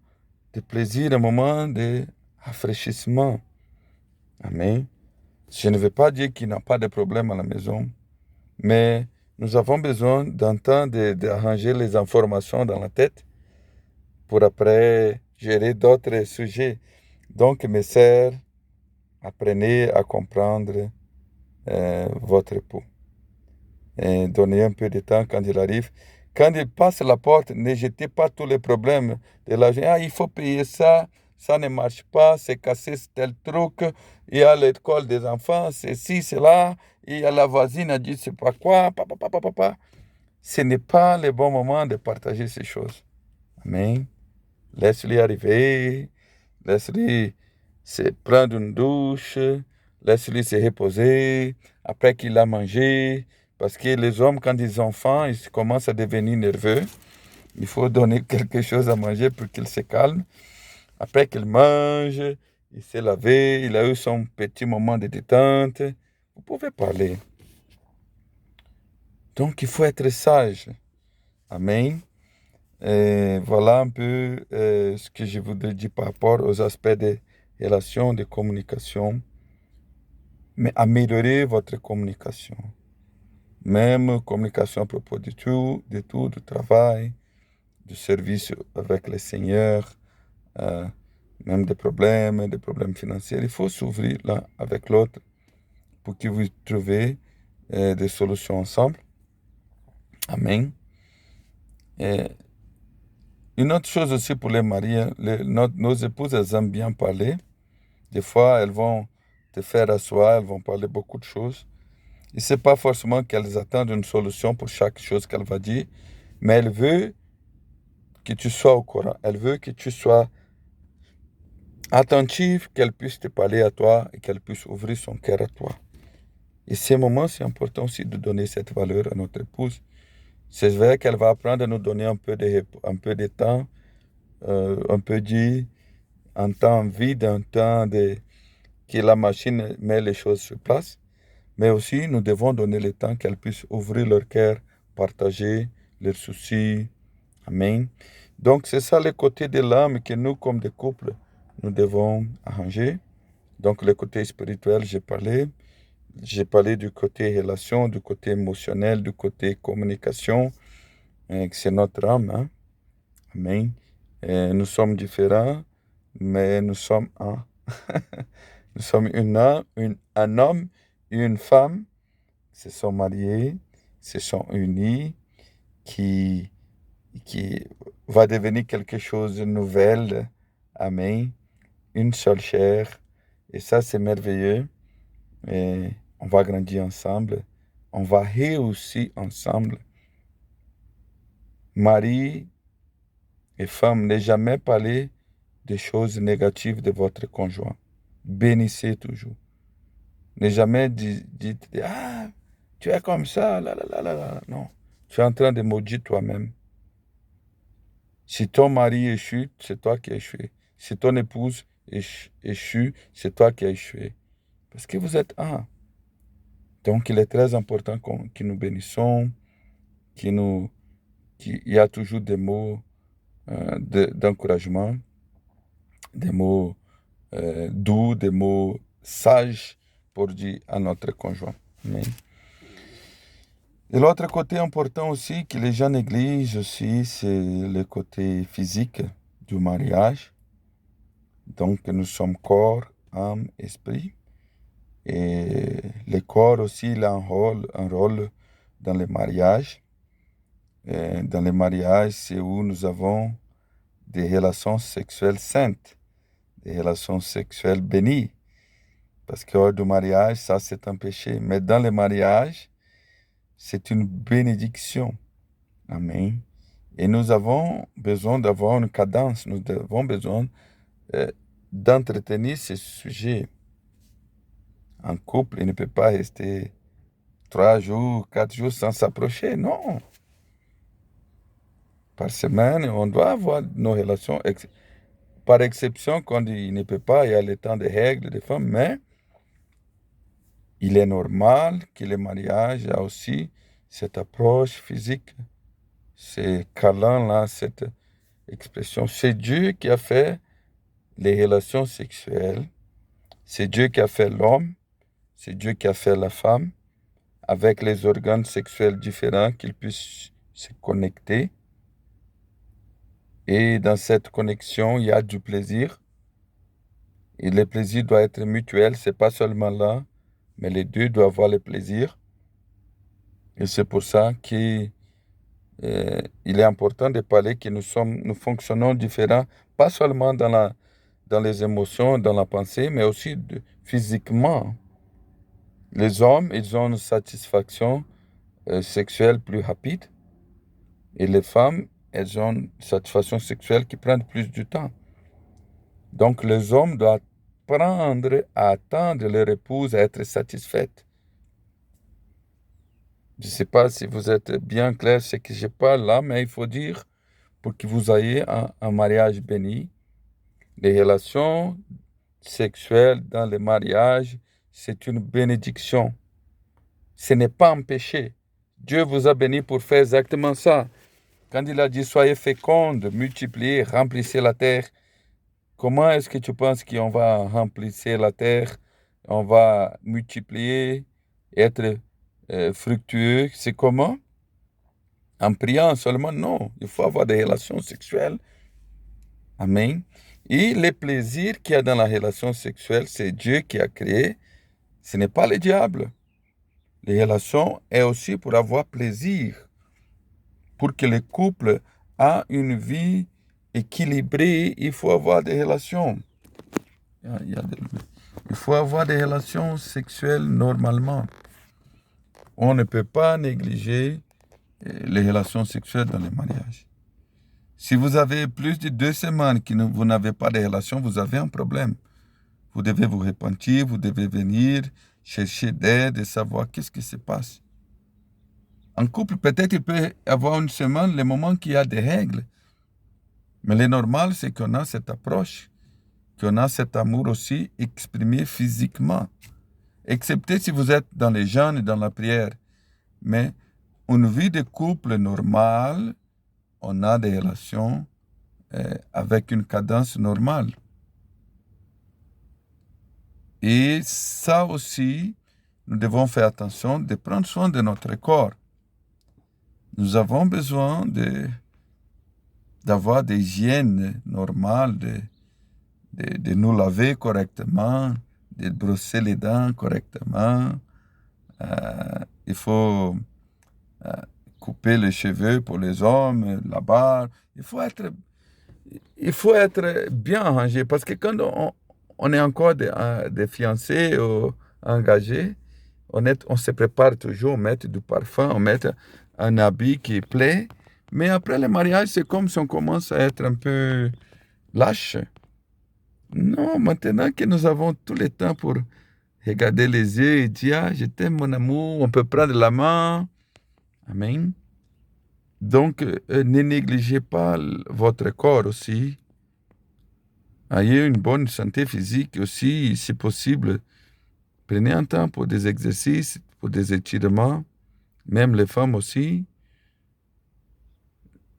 de plaisir, un moment de rafraîchissement. Amen. Je ne veux pas dire qu'il n'y a pas de problème à la maison, mais nous avons besoin d'un temps d'arranger les informations dans la tête pour après gérer d'autres sujets. Donc, mes sœurs, apprenez à comprendre votre époux. Et donnez un peu de temps quand il arrive. Quand il passe la porte, ne jetez pas tous les problèmes de l'argent. Ah, il faut payer ça, ça ne marche pas, c'est cassé tel truc, il y a l'école des enfants, c'est ci, c'est là, il y a la voisine a dit c'est pas quoi, papa, papa, papa. Ce n'est pas le bon moment de partager ces choses. Amen. Laisse-lui arriver, laisse-lui se prendre une douche, laisse-lui se reposer après qu'il a mangé. Parce que les hommes, quand ils ont faim, ils commencent à devenir nerveux. Il faut donner quelque chose à manger pour qu'ils se calment. Après qu'il mange, il s'est lavé, il a eu son petit moment de détente. Vous pouvez parler. Donc, il faut être sage. Amen. Et voilà un peu ce que je voudrais dire par rapport aux aspects des relations, de communication. Mais améliorez votre communication. Même communication à propos du travail, du service avec le Seigneur, même des problèmes financiers. Il faut s'ouvrir l'un avec l'autre pour que vous trouviez des solutions ensemble. Amen. Et une autre chose aussi pour les maris, hein, nos épouses, elles aiment bien parler. Des fois, elles vont te faire asseoir, elles vont parler beaucoup de choses. Et c'est pas forcément qu'elles attendent une solution pour chaque chose qu'elle va dire, mais elles veulent que tu sois au courant. Elles veulent que tu sois attentif, qu'elle puisse te parler à toi et qu'elle puisse ouvrir son cœur à toi. Et ces moments, c'est important aussi de donner cette valeur à notre épouse. C'est vrai qu'elle va apprendre à nous donner un peu de temps, un peu un temps vide, un temps que la machine met les choses sur place. Mais aussi, nous devons donner le temps qu'elle puisse ouvrir leur cœur, partager leurs soucis. Amen. Donc, c'est ça le côté de l'âme que nous, comme des couples, nous devons arranger. Donc, le côté spirituel, j'ai parlé. J'ai parlé du côté relation, du côté émotionnel, du côté communication. C'est notre âme. Hein? Amen. Nous sommes différents, mais nous sommes un. Nous sommes un homme et une femme se sont mariés, se sont unis, qui, qui va devenir quelque chose de nouvel. Amen. Une seule chair. Et ça, c'est merveilleux. Et on va grandir ensemble. On va réussir ensemble. Mari et femme, ne jamais parler des choses négatives de votre conjoint. Bénissez toujours. Ne jamais dire, ah, tu es comme ça, là, là, là, là, là. Non. Tu es en train de maudire toi-même. Si ton mari échoue, c'est toi qui as échoué. Si ton épouse échoue, c'est toi qui as échoué. Parce que vous êtes un. Donc, il est très important que nous bénissons, qu'il y a toujours des mots d'encouragement, des mots doux, des mots sages pour dire à notre conjoint. Amen. Et l'autre côté important aussi que les gens négligent aussi, c'est le côté physique du mariage. Donc nous sommes corps, âme, esprit. Et le corps aussi, il a un rôle dans le mariage. Et dans le mariage, c'est où nous avons des relations sexuelles saintes, des relations sexuelles bénies. Parce que hors du mariage, ça c'est un péché. Mais dans le mariage, c'est une bénédiction. Amen. Et nous avons besoin d'avoir une cadence, nous avons besoin d'entretenir ce sujet. Un couple, il ne peut pas rester 3 jours, 4 jours sans s'approcher, non. Par semaine, on doit avoir nos relations. Par exception, quand il ne peut pas, il y a le temps des règles des femmes, mais il est normal que le mariage a aussi cette approche physique, ces câlins-là, cette expression. C'est Dieu qui a fait les relations sexuelles. C'est Dieu qui a fait l'homme. C'est Dieu qui a fait la femme avec les organes sexuels différents qu'ils puissent se connecter. Et dans cette connexion, il y a du plaisir. Et le plaisir doit être mutuel. C'est pas seulement là, mais les deux doivent avoir le plaisir. Et c'est pour ça qu'il est important de parler que nous fonctionnons différents, pas seulement dans les émotions, dans la pensée, mais aussi physiquement. Les hommes, ils ont une satisfaction sexuelle plus rapide et les femmes, elles ont une satisfaction sexuelle qui prend plus du temps. Donc, les hommes doivent apprendre à attendre leur épouse à être satisfaite. Je ne sais pas si vous êtes bien clair ce que je parle là, mais il faut dire pour que vous ayez un mariage béni, les relations sexuelles dans le mariage, c'est une bénédiction. Ce n'est pas un péché. Dieu vous a béni pour faire exactement ça. Quand il a dit soyez fécondes, multipliez, remplissez la terre, comment est-ce que tu penses qu'on va remplir la terre, on va multiplier, être fructueux? C'est comment? En priant seulement? Non, il faut avoir des relations sexuelles. Amen. Et les plaisirs qu'il y a dans la relation sexuelle, c'est Dieu qui a créé. Ce n'est pas le diable. Les relations est aussi pour avoir plaisir. Pour que le couple ait une vie équilibrée, il faut avoir des relations. Il faut avoir des relations sexuelles normalement. On ne peut pas négliger les relations sexuelles dans les mariages. Si vous avez plus de 2 semaines que vous n'avez pas de relation, vous avez un problème. Vous devez vous repentir, vous devez venir chercher d'aide et savoir qu'est-ce qui se passe. En couple, peut-être il peut y avoir une semaine, le moment qu'il y a des règles. Mais le normal, c'est qu'on a cette approche, qu'on a cet amour aussi exprimé physiquement. Excepté si vous êtes dans les jeûnes et dans la prière. Mais une vie de couple normale, on a des relations avec une cadence normale. Et ça aussi, nous devons faire attention de prendre soin de notre corps. Nous avons besoin d'avoir des hygiènes normales, de nous laver correctement, de brosser les dents correctement. Il faut couper les cheveux pour les hommes, la barbe. Il faut être bien rangé parce que quand on est encore des fiancés ou engagés, on se prépare toujours, mettre du parfum, on met un habit qui plaît. Mais après le mariage, c'est comme si on commence à être un peu lâche. Non, maintenant que nous avons tout le temps pour regarder les yeux et dire, ah, je t'aime mon amour, on peut prendre la main. Amen. Donc, ne négligez pas votre corps aussi. Ayez une bonne santé physique aussi, si possible. Prenez un temps pour des exercices, pour des étirements. Même les femmes aussi.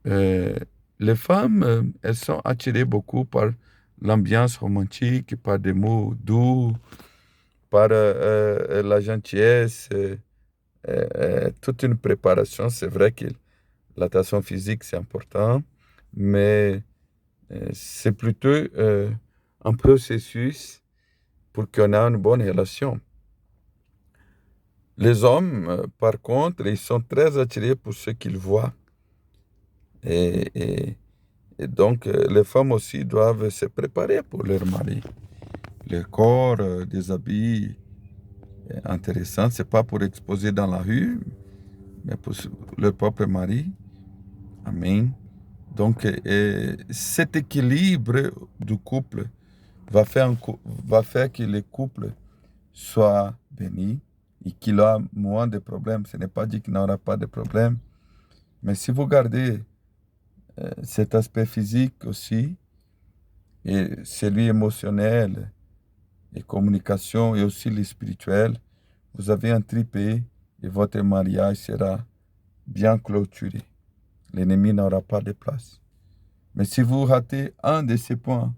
Les femmes, elles sont attirées beaucoup par l'ambiance romantique, par des mots doux, par la gentillesse, toute une préparation. C'est vrai que l'attention physique, c'est important, mais c'est plutôt un processus pour qu'on ait une bonne relation. Les hommes, par contre, ils sont très attirés pour ce qu'ils voient. Et donc, les femmes aussi doivent se préparer pour leur mari. Leur corps, des habits intéressants, c'est pas pour exposer dans la rue, mais pour leur propre mari. Amen. Donc, cet équilibre du couple va faire que le couple soit béni et qu'il a moins de problèmes. Ce n'est pas dit qu'il n'aura pas de problèmes, mais si vous gardez cet aspect physique aussi, et celui émotionnel, et communication, et aussi le spirituel, vous avez un tripé et votre mariage sera bien clôturé. L'ennemi n'aura pas de place. Mais si vous ratez un de ces points,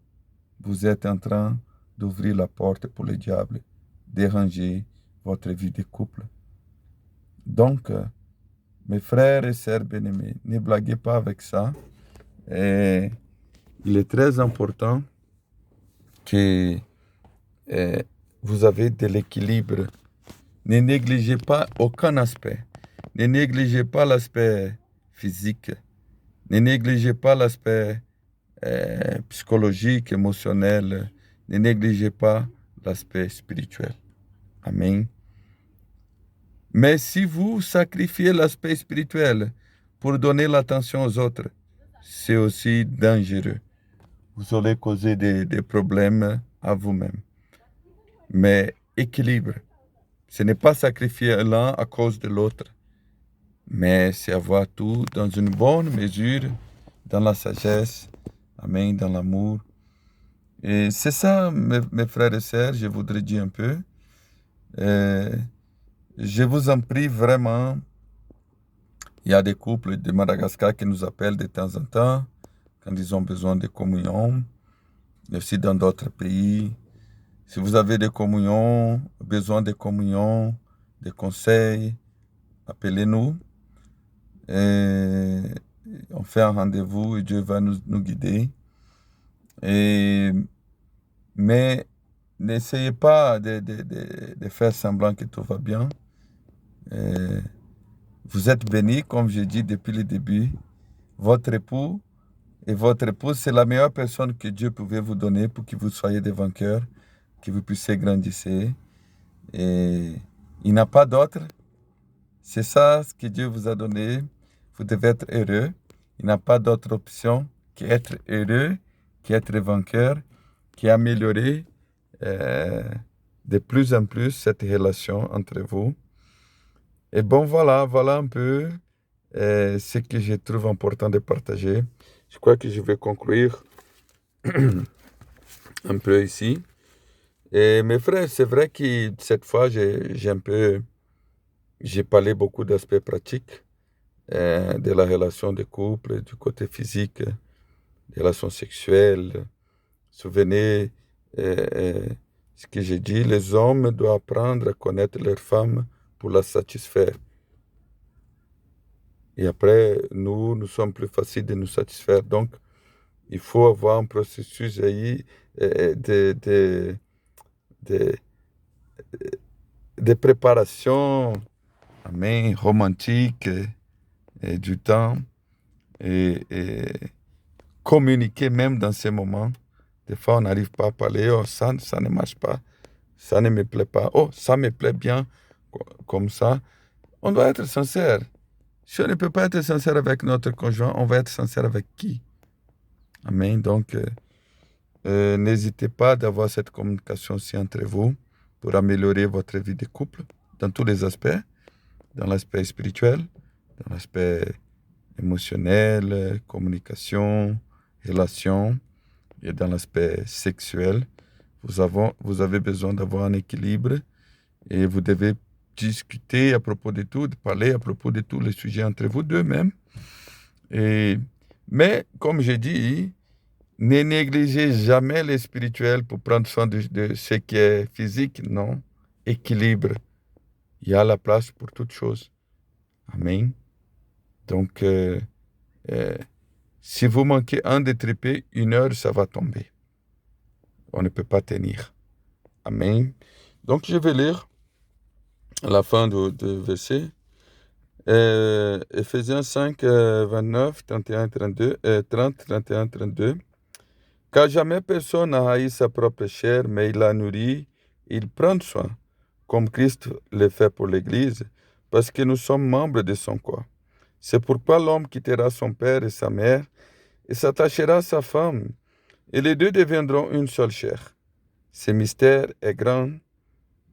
vous êtes en train d'ouvrir la porte pour le diable, déranger votre vie de couple. Donc, mes frères et sœurs bien-aimés, ne blaguez pas avec ça. Et il est très important que vous avez de l'équilibre. Ne négligez pas aucun aspect. Ne négligez pas l'aspect physique. Ne négligez pas l'aspect psychologique, émotionnel. Ne négligez pas l'aspect spirituel. Amen. Mais si vous sacrifiez l'aspect spirituel pour donner l'attention aux autres, c'est aussi dangereux. Vous allez causer des problèmes à vous-même. Mais équilibre, ce n'est pas sacrifier l'un à cause de l'autre, mais c'est avoir tout dans une bonne mesure, dans la sagesse, amen, dans l'amour. Et c'est ça, mes frères et sœurs, je voudrais dire un peu. Je vous en prie vraiment, il y a des couples de Madagascar qui nous appellent de temps en temps, quand ils ont besoin de communion, et aussi dans d'autres pays. Si vous avez des communions, besoin de communion, de conseils, appelez-nous. Et on fait un rendez-vous et Dieu va nous guider. Mais n'essayez pas de faire semblant que tout va bien. vous êtes bénis, comme je dis depuis le début. Votre époux et votre épouse, c'est la meilleure personne que Dieu pouvait vous donner pour que vous soyez des vainqueurs, que vous puissiez grandir. Et il n'a pas d'autre. C'est ça ce que Dieu vous a donné. Vous devez être heureux. Il n'a pas d'autre option qu'être heureux, qu'être vainqueur, qu'améliorer de plus en plus cette relation entre vous. Et bon, voilà un peu ce que je trouve important de partager. Je crois que je vais conclure un peu ici. Et mes frères, c'est vrai que cette fois, j'ai parlé beaucoup d'aspects pratiques de la relation de couple, du côté physique, des relations sexuelles. Souvenez ce que j'ai dit, les hommes doivent apprendre à connaître leur femme pour la satisfaire. Et après, nous sommes plus faciles de nous satisfaire. Donc, il faut avoir un processus de préparation, amen, romantique, et du temps, et communiquer même dans ces moments. Des fois, on n'arrive pas à parler, oh, ça ne marche pas, ça ne me plaît pas, oh, ça me plaît bien, comme ça. On doit être sincère. Si on ne peut pas être sincère avec notre conjoint, on va être sincère avec qui? Amen. Donc, n'hésitez pas d'avoir cette communication aussi entre vous pour améliorer votre vie de couple dans tous les aspects, dans l'aspect spirituel, dans l'aspect émotionnel, communication, relation, et dans l'aspect sexuel. Vous avez besoin d'avoir un équilibre et vous devez discuter à propos de tout, de parler à propos de tous les sujets entre vous deux même. Mais, comme j'ai dit, ne négligez jamais le spirituel pour prendre soin de ce qui est physique, non. Équilibre. Il y a la place pour toutes choses. Amen. Donc, si vous manquez un des tripés, 1 heure, ça va tomber. On ne peut pas tenir. Amen. Donc, je vais lire la fin du verset. Ephésiens 5, 29, 31, 32, 30, 31, 32. Car jamais personne n'a haï sa propre chair, mais il la nourrit, il prend soin, comme Christ le fait pour l'Église, parce que nous sommes membres de son corps. C'est pourquoi l'homme quittera son père et sa mère, et s'attachera à sa femme, et les deux deviendront une seule chair. Ce mystère est grand.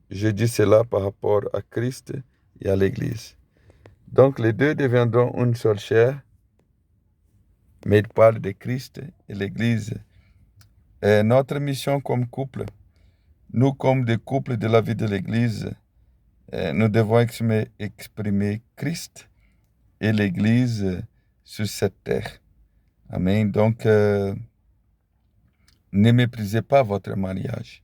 Je dis cela par rapport à Christ et à l'Église. Donc les deux deviendront une seule chair, mais il parle de Christ et l'Église. Et notre mission comme couple, nous comme des couples de la vie de l'Église, nous devons exprimer Christ et l'Église sur cette terre. Amen. Donc, ne méprisez pas votre mariage.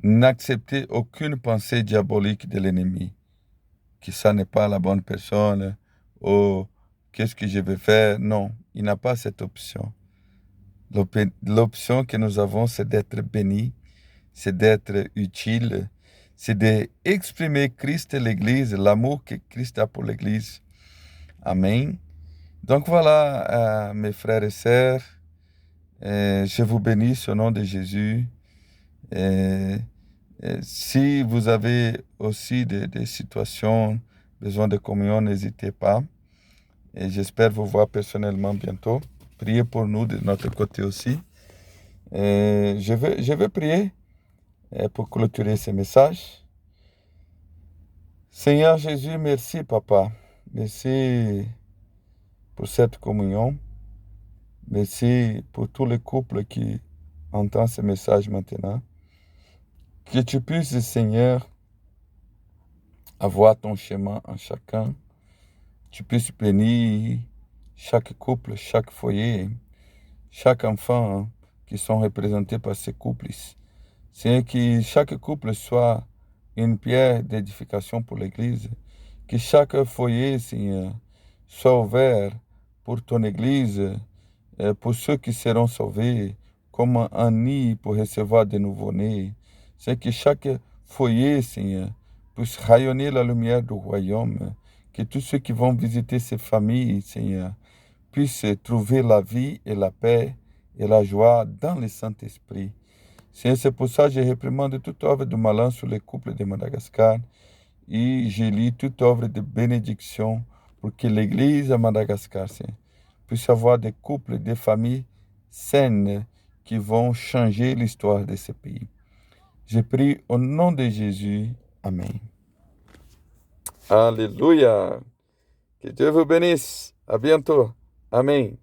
N'acceptez aucune pensée diabolique de l'ennemi, que ça n'est pas la bonne personne, ou qu'est-ce que je vais faire. Non, il n'a pas cette option. L'option que nous avons, c'est d'être bénis, c'est d'être utile, c'est d'exprimer Christ et l'Église, l'amour que Christ a pour l'Église. Amen. Donc voilà, mes frères et sœurs, je vous bénis au nom de Jésus. Si vous avez aussi des situations, besoin de communion, n'hésitez pas. Et j'espère vous voir personnellement bientôt. Priez pour nous de notre côté aussi. Je vais prier pour clôturer ce message. Seigneur Jésus, merci Papa. Merci pour cette communion. Merci pour tous les couples qui entendent ce message maintenant. Que tu puisses, Seigneur, avoir ton chemin en chacun. Tu puisses bénir chaque couple, chaque foyer, chaque enfant qui sont représentés par ces couples. Seigneur, que chaque couple soit une pierre d'édification pour l'Église. Que chaque foyer, Seigneur, soit ouvert pour ton Église, pour ceux qui seront sauvés, comme un nid pour recevoir de nouveau-nés. C'est que chaque foyer, Seigneur, puisse rayonner la lumière du royaume, Que tous ceux qui vont visiter ces familles, Seigneur, puissent trouver la vie et la paix et la joie dans le Saint-Esprit. Seigneur, c'est pour ça que je réprimande toute œuvre de malin sur les couples de Madagascar et je lis toute œuvre de bénédiction pour que l'Église à Madagascar, Seigneur, puisse avoir des couples, des familles saines qui vont changer l'histoire de ce pays. Je prie au nom de Jésus. Amen. Alléluia. Que Dieu vous bénisse. À bientôt. Amen.